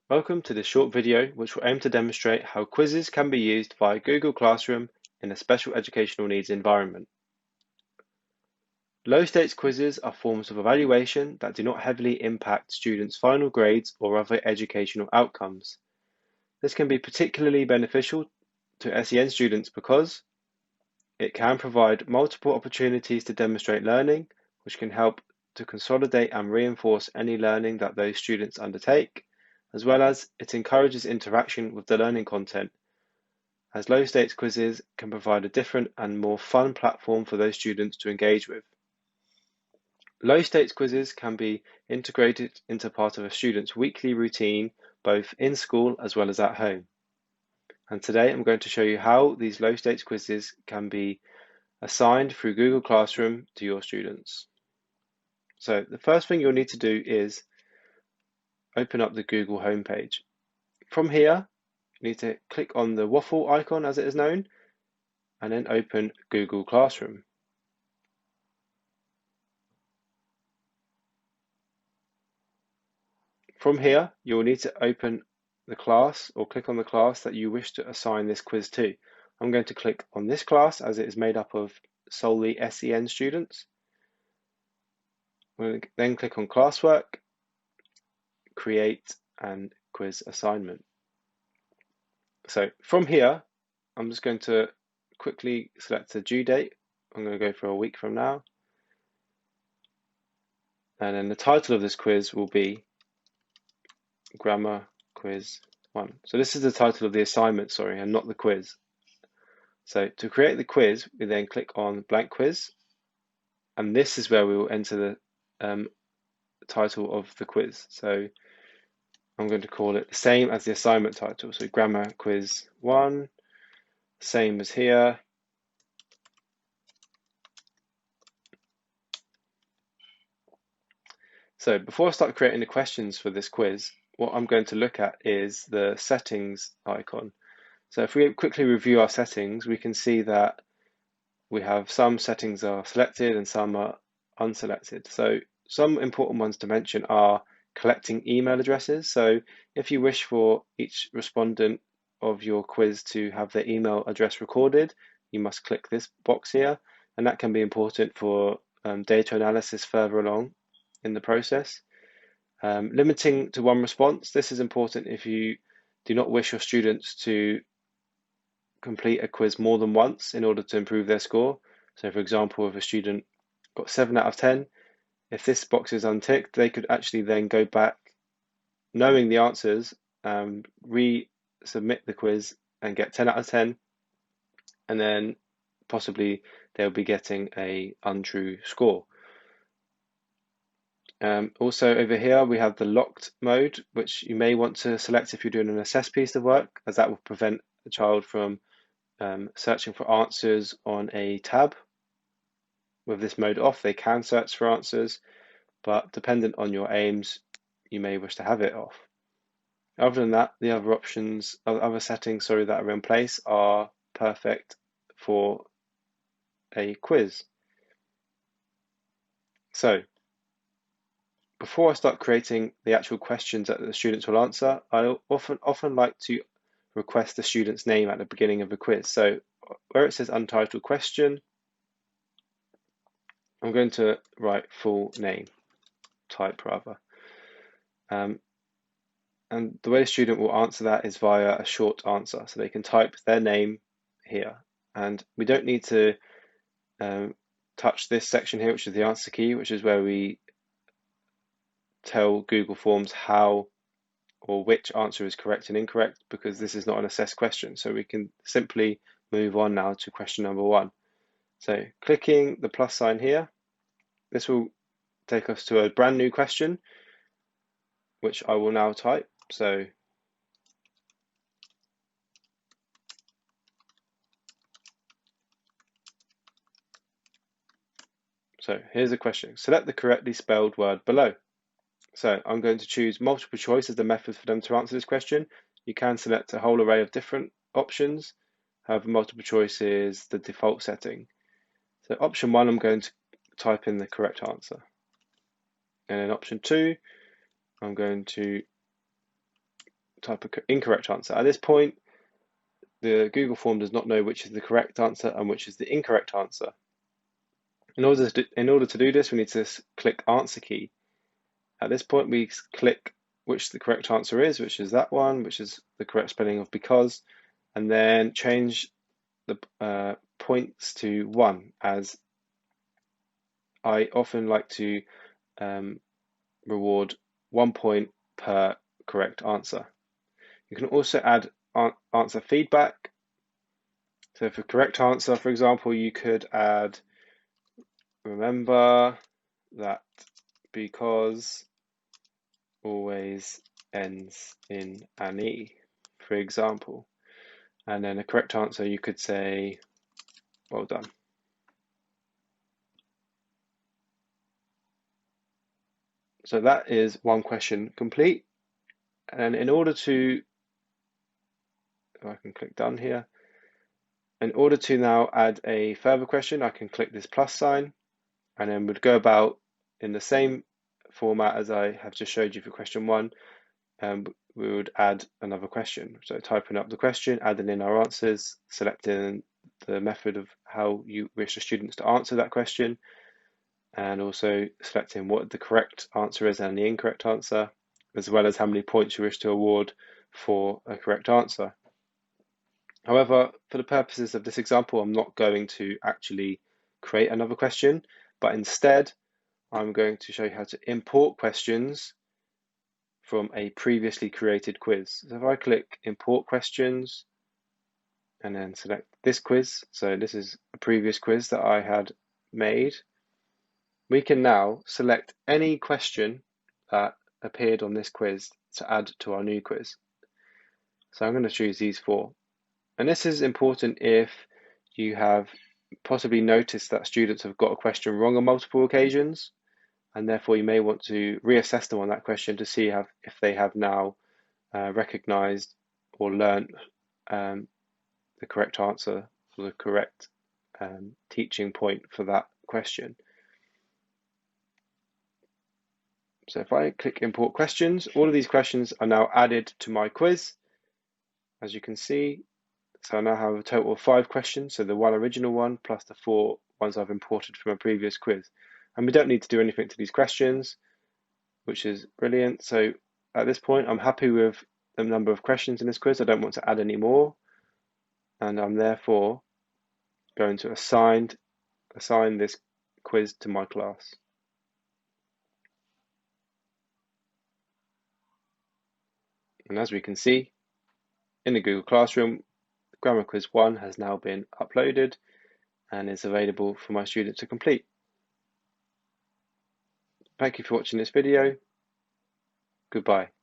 Welcome to this short video which will aim to demonstrate how quizzes can be used via Google Classroom in a special educational needs environment. Low stakes quizzes are forms of evaluation that do not heavily impact students' final grades or other educational outcomes. This can be particularly beneficial to SEN students because it can provide multiple opportunities to demonstrate learning, which can help to consolidate and reinforce any learning that those students undertake, as well as it encourages interaction with the learning content, as low stakes quizzes can provide a different and more fun platform for those students to engage with. Low stakes quizzes can be integrated into part of a student's weekly routine, both in school as well as at home. And today I'm going to show you how these low stakes quizzes can be assigned through Google Classroom to your students. So the first thing you'll need to do is open up the Google homepage. From here, you need to click on the waffle icon as it is known, and then open Google Classroom. From here, you will need to open the class or click on the class that you wish to assign this quiz to. I'm going to click on this class as it is made up of solely SEN students. We'll then click on classwork, create and quiz assignment. So from here, I'm just going to quickly select the due date. I'm going to go for a week from now. And then the title of this quiz will be Grammar Quiz 1. So this is the title of the assignment, sorry, and not the quiz. So to create the quiz, we then click on blank quiz, and this is where we will enter the title of the quiz. So I'm going to call it the same as the assignment title. So Grammar Quiz 1, same as here. So before I start creating the questions for this quiz, what I'm going to look at is the settings icon. So if we quickly review our settings, we can see that we have some settings are selected and some are unselected. So some important ones to mention are collecting email addresses. So if you wish for each respondent of your quiz to have their email address recorded, you must click this box here, and that can be important for data analysis further along in the process. Limiting to one response. This is important if you do not wish your students to complete a quiz more than once in order to improve their score. So for example, if a student got 7 out of 10, if this box is unticked, they could actually then go back knowing the answers, resubmit the quiz and get 10 out of 10, and then possibly they'll be getting an untrue score. Also over here we have the locked mode, which you may want to select if you're doing an assessed piece of work, as that will prevent the child from searching for answers on a tab. With this mode off, they can search for answers, but dependent on your aims, you may wish to have it off. Other than that, the other options, other settings, that are in place are perfect for a quiz. So before I start creating the actual questions that the students will answer, I often like to request the student's name at the beginning of the quiz. So where it says untitled question, I'm going to write full name, type rather. And the way the student will answer that is via a short answer. So they can type their name here. And we don't need to touch this section here, which is the answer key, which is where we tell Google Forms how or which answer is correct and incorrect, because this is not an assessed question. So we can simply move on now to question number 1. So clicking the plus sign here, this will take us to a brand new question, which I will now type. So here's the question. Select the correctly spelled word below. So I'm going to choose multiple choice as the method for them to answer this question. You can select a whole array of different options. However, multiple choice is the default setting. So option 1, I'm going to type in the correct answer. And in option 2, I'm going to type of incorrect answer. At this point, the Google form does not know which is the correct answer and which is the incorrect answer. In order to do this, we need to click Answer Key. At this point, we click which the correct answer is, which is that one, which is the correct spelling of because, and then change the points to 1, as I often like to reward 1 point per correct answer. You can also add answer feedback. So for correct answer, for example, you could add, remember that because always ends in an E, for example. And then a correct answer, you could say, well done. So that is one question complete. And in order to, if I can click done here, in order to now add a further question, I can click this plus sign and then would go about in the same format as I have just showed you for question 1. We would add another question. So typing up the question, adding in our answers, selecting the method of how you wish the students to answer that question, and also selecting what the correct answer is and the incorrect answer, as well as how many points you wish to award for a correct answer. However, for the purposes of this example, I'm not going to actually create another question, but instead I'm going to show you how to import questions from a previously created quiz. So if I click Import Questions and then select this quiz, so this is a previous quiz that I had made, we can now select any question that appeared on this quiz to add to our new quiz. So I'm going to choose these 4. And this is important if you have possibly noticed that students have got a question wrong on multiple occasions, and therefore you may want to reassess them on that question to see if they have now recognized or learnt the correct answer or the correct teaching point for that question. So if I click Import Questions, all of these questions are now added to my quiz, as you can see. So I now have a total of 5 questions, so the 1 original one plus the 4 ones I've imported from a previous quiz. And we don't need to do anything to these questions, which is brilliant. So at this point, I'm happy with the number of questions in this quiz. I don't want to add any more. And I'm therefore going to assign this quiz to my class. And as we can see, in the Google Classroom, Grammar Quiz 1 has now been uploaded and is available for my students to complete. Thank you for watching this video. Goodbye.